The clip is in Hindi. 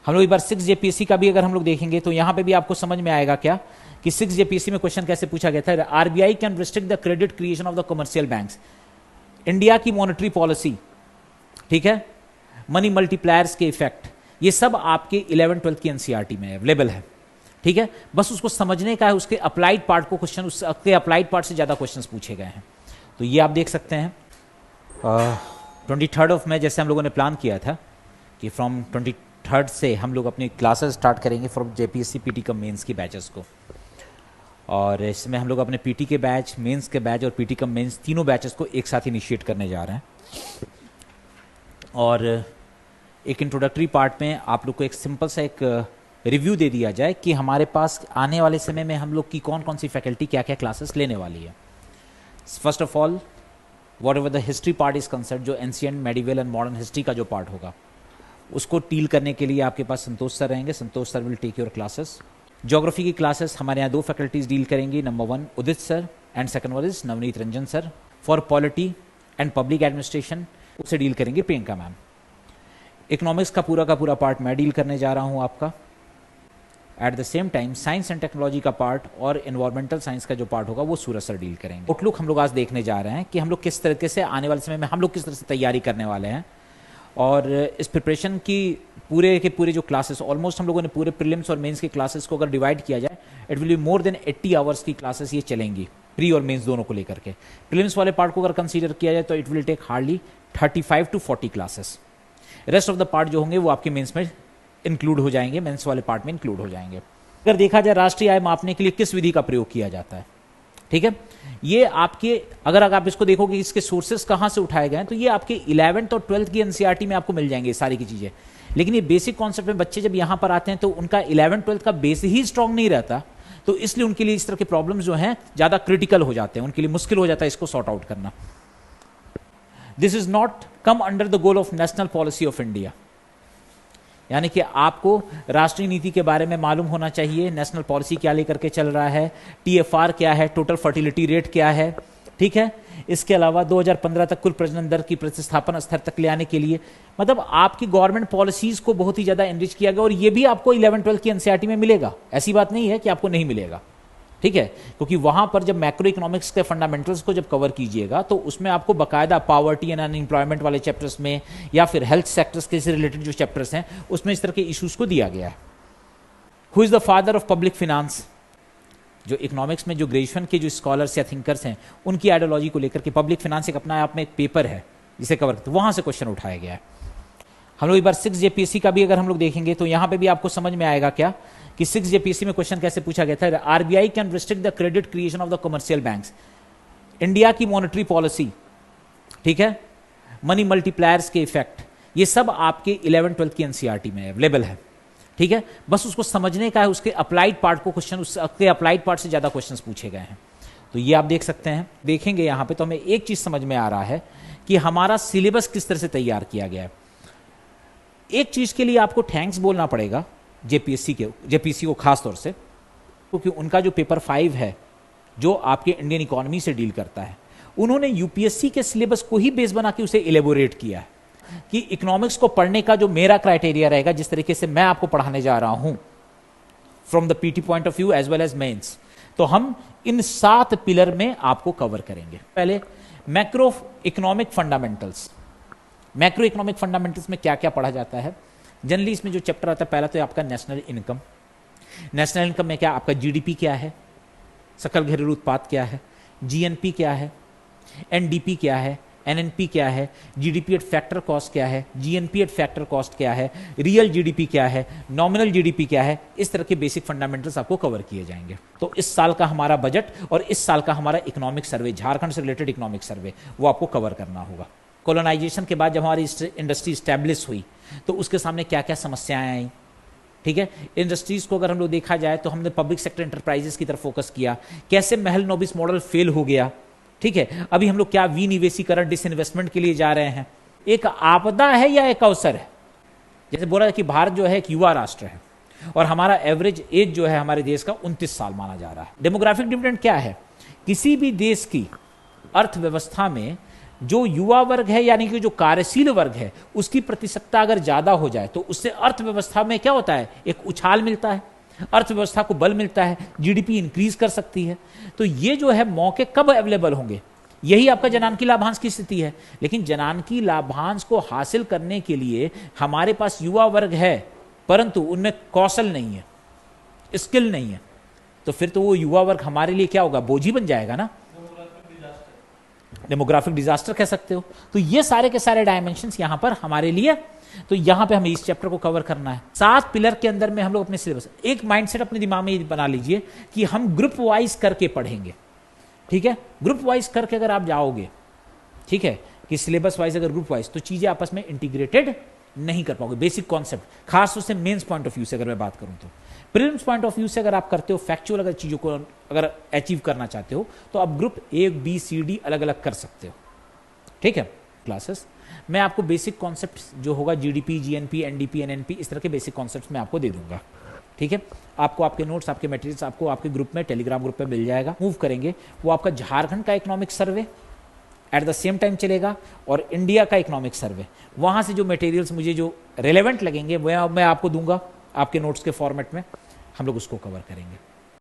हम लोग एक बार 6 जेपीएससी का भी अगर हम लोग देखेंगे तो यहां पे भी आपको समझ में आएगा क्या कि 6 जेपीएससी में क्वेश्चन कैसे पूछा गया था। RBI can restrict the credit creation of the commercial banks. India की मॉनेटरी पॉलिसी, ठीक है, मनी मल्टीप्लायर्स के इफेक्ट, ये सब आपके 11-12 की एनसीईआरटी में अवेलेबल है, ठीक है। बस उसको समझने का है, उसके अप्लाइड पार्ट को क्वेश्चन, उसके अप्लाइड पार्ट से ज्यादा क्वेश्चंस पूछे गए हैं। तो ये आप देख सकते हैं 23 ऑफ मई जैसे हम लोगों ने प्लान किया था कि फ्रॉम 23 से हम लोग अपनी क्लासेस स्टार्ट करेंगे from JPSC PT cum mains की बैचेस को। और इसमें हम लोग अपने पीटी के बैच, मेंस के बैच और पीटी कम मेंस तीनों बैचेस को एक साथ इनिशिएट करने जा रहे हैं। और एक इंट्रोडक्टरी पार्ट में आप लोग को एक सिंपल सा एक रिव्यू दे दिया जाए कि हमारे पास आने वाले समय में हम लोग की कौन कौन सी फैकल्टी क्या क्या क्लासेस लेने वाली है। First of all, whatever the history part is concern, जो ancient, medieval and modern history का जो पार्ट होगा उसको डील करने के लिए आपके पास संतोष सर रहेंगे। Santosh sir will take your classes. Geography की क्लासेस हमारे यहाँ 2 फैकल्टीज डील करेंगी, number 1 Udit sir and second one is Navneet Ranjan sir. For polity and public administration उससे डील करेंगे प्रियंका मैम। इकोनॉमिक्स का पूरा पार्ट मैं डील करने जा रहा हूँ आपका। At the same time science and technology का पार्ट और एनवायरमेंटल साइंस का जो पार्ट होगा वो सूरज सर डील करेंगे। आउटलुक हम लोग आज देखने जा रहे हैं कि हम लोग किस तरीके से आने वाले समय में हम लोग किस तरह से तैयारी करने वाले हैं। और इस प्रिपरेशन की पूरे के पूरे जो क्लासेस, ऑलमोस्ट हम लोगों ने पूरे प्रीलिम्स और मेंस के क्लासेस को अगर डिवाइड किया जाए, it will be more than 80 hours की क्लासेस ये चलेंगी, प्री और मेंस दोनों को लेकर के। प्रीलिम्स वाले पार्ट को अगर कंसीडर किया जाए तो it will take hardly 35 to 40 classes. Rest of the part जो होंगे वो आपके मेंस में इंक्लूड हो जाएंगे, मेंस वाले पार्ट में इंक्लूड हो जाएंगे। अगर देखा जाए राष्ट्रीय आय मापने के लिए किस विधि का प्रयोग किया जाता है, ठीक है, ये आपके अगर आप इसको देखोगे इसके सोर्सेस कहां से उठाए गए हैं तो ये आपके 11th और 12th की एनसीईआरटी में आपको मिल जाएंगे सारी की चीजें। लेकिन ये बेसिक कॉन्सेप्ट में बच्चे जब यहां पर आते हैं तो उनका 11th-12th का बेस ही स्ट्रांग नहीं रहता, तो इसलिए उनके लिए इस तरह के प्रॉब्लम्स जो हैं ज्यादा क्रिटिकल हो जाते हैं, उनके लिए मुश्किल हो जाता है इसको सॉर्ट आउट करना। This is not come under the goal of national policy of India, यानी कि आपको राष्ट्रीय नीति के बारे में मालूम होना चाहिए, नेशनल पॉलिसी क्या लेकर के चल रहा है, टीएफआर क्या है, टोटल फर्टिलिटी रेट क्या है, ठीक है। इसके अलावा 2015 तक कुल प्रजनन दर की प्रतिस्थापन स्तर तक ले आने के लिए मतलब आपकी गवर्नमेंट पॉलिसीज को बहुत ही ज्यादा एनरिच किया गया। और ये भी आपको 11-12 की एनसीईआरटी में मिलेगा, ऐसी बात नहीं है कि आपको नहीं मिलेगा, ठीक है, क्योंकि वहां पर जब मैक्रो इकोनॉमिक्स के फंडामेंटल्स को जब कवर कीजिएगा तो उसमें आपको बकायदा पॉवर्टी एंड अनएम्प्लॉयमेंट वाले चैप्टर्स में या फिर हेल्थ सेक्टर्स के से रिलेटेड जो चैप्टर्स हैं उसमें इस तरह के इश्यूज को दिया गया है। Who is the father of public finance, जो इकोनॉमिक्स में जो ग्रेजुएशन के जो स्कॉलर्स या थिंकर्स हैं उनकी आइडियोलॉजी को लेकर के पब्लिक फिनांस एक अपना आप में एक पेपर है जिसे कवर करते, वहां से क्वेश्चन उठाया गया है। हम लोग एक बार 6 जेपीएससी का भी अगर हम लोग देखेंगे तो यहां पे भी आपको समझ में आएगा क्या कि 6 जेपीएससी में क्वेश्चन कैसे पूछा गया था। RBI can restrict the credit creation of the commercial banks. India की मॉनेटरी पॉलिसी, ठीक है, मनी मल्टीप्लायर्स के इफेक्ट, ये सब आपके 11-12 की एनसीईआरटी में अवेलेबल है, ठीक है। बस उसको समझने का है, उसके अप्लाइड पार्ट को क्वेश्चन, उसके अप्लाइड पार्ट से ज्यादा क्वेश्चंस पूछे गए हैं। तो ये आप देख सकते हैं, देखेंगे यहां पे तो हमें एक चीज समझ में आ रहा है कि हमारा सिलेबस किस तरह से तैयार किया गया है। एक चीज के लिए आपको थैंक्स बोलना पड़ेगा जेपीएससी को खास तौर से, क्योंकि उनका जो पेपर 5 है जो आपके इंडियन इकोनॉमी से डील करता है, उन्होंने यूपीएससी के सिलेबस को ही बेस बना के उसे इलेबोरेट किया है कि इकोनॉमिक्स को पढ़ने का जो मेरा क्राइटेरिया रहेगा, जिस तरीके से मैं आपको पढ़ाने जा रहा हूं from the PT point of view as well as mains, तो हम इन 7 पिलर में आपको कवर करेंगे। पहले macro economic fundamentals. Macro economic fundamentals में क्या क्या पढ़ा जाता है जनरली, इसमें जो चैप्टर आता है पहला तो आपका नेशनल इनकम। नेशनल इनकम में क्या आपका जीडीपी क्या है, सकल घरेलू उत्पाद क्या है, जीएनपी क्या है, एनडीपी क्या है, एनएनपी क्या है, जीडीपी एट फैक्टर कॉस्ट क्या है, जीएनपी एट फैक्टर कॉस्ट क्या है, रियल जीडीपी क्या है, नॉमिनल जीडीपी क्या है, इस तरह के बेसिक फंडामेंटल्स आपको कवर किए जाएंगे। तो इस साल का हमारा बजट और इस साल का हमारा इकोनॉमिक सर्वे, झारखंड से रिलेटेड इकोनॉमिक सर्वे, वो आपको कवर करना होगा। कॉलोनाइजेशन के बाद जब हमारी इंडस्ट्री स्टैब्लिश हुई तो उसके सामने क्या क्या समस्याएं आई, ठीक है। इंडस्ट्रीज को अगर हम लोग देखा जाए तो हमने पब्लिक सेक्टर एंटरप्राइजेस की तरफ फोकस किया, कैसे महल नोबिस मॉडल फेल हो गया, ठीक है। अभी हम लोग क्या विनिवेशीकरण, डिसइन्वेस्टमेंट के लिए जा रहे हैं। एक आपदा है या एक अवसर है? जैसे बोला है कि भारत जो है एक युवा राष्ट्र है और हमारा एवरेज एज जो है हमारे देश का 29 साल माना जा रहा है। डेमोग्राफिक डिविडेंड क्या है? किसी भी देश की अर्थव्यवस्था में जो युवा वर्ग है यानी कि जो कार्यशील वर्ग है उसकी प्रतिशतता अगर ज्यादा हो जाए तो उससे अर्थव्यवस्था में क्या होता है, एक उछाल मिलता है, अर्थव्यवस्था को बल मिलता है, जीडीपी इंक्रीज कर सकती है। तो ये जो है मौके कब अवेलेबल होंगे, यही आपका जनानकी लाभांश की स्थिति है। लेकिन जनानकी लाभांश को हासिल करने के लिए हमारे पास युवा वर्ग है परंतु उनमें कौशल नहीं है, स्किल नहीं है, तो फिर तो वो युवा वर्ग हमारे लिए क्या होगा, बोझी बन जाएगा ना, डेमोग्राफिक डिजास्टर कह सकते हो। तो ये सारे के सारे डायमेंशंस यहां पर हमारे लिए, तो यहां पे हमें इस चैप्टर को कवर करना है। 7 पिलर के अंदर में हम लोग अपने सिलेबस, एक माइंडसेट अपने दिमाग में बना लीजिए कि हम ग्रुप वाइज करके पढ़ेंगे, ठीक है। ग्रुप वाइज करके अगर आप जाओगे, ठीक है, कि सिलेबस वाइज अगर ग्रुप वाइज, तो चीजें आपस में इंटीग्रेटेड नहीं कर पाओगे। बेसिक कॉन्सेप्ट, खास तौर से मेंस पॉइंट ऑफ व्यू से अगर मैं बात करूं तो, प्रीलिम्स पॉइंट ऑफ व्यू से अगर आप करते हो, फैक्चुअल अगर चीजों को अगर अचीव करना चाहते हो तो आप group A B C D अलग अलग कर सकते हो, ठीक है। क्लासेस मैं आपको बेसिक कॉन्सेप्ट जो होगा जीडीपी, जीएनपी, एनडीपी, एनएनपी, इस तरह के बेसिक कॉन्सेप्ट्स मैं आपको दे दूंगा, ठीक है। आपको आपके नोट्स, आपके मटेरियल्स आपको आपके ग्रुप में, टेलीग्राम ग्रुप में मिल जाएगा। मूव करेंगे वो आपका झारखंड का economic survey at the same time चलेगा और इंडिया का इकोनॉमिक सर्वे। वहां से जो मटेरियल्स मुझे जो रेलेवेंट लगेंगे वह मैं आपको दूंगा आपके नोट्स के फॉर्मेट में, हम लोग उसको कवर करेंगे।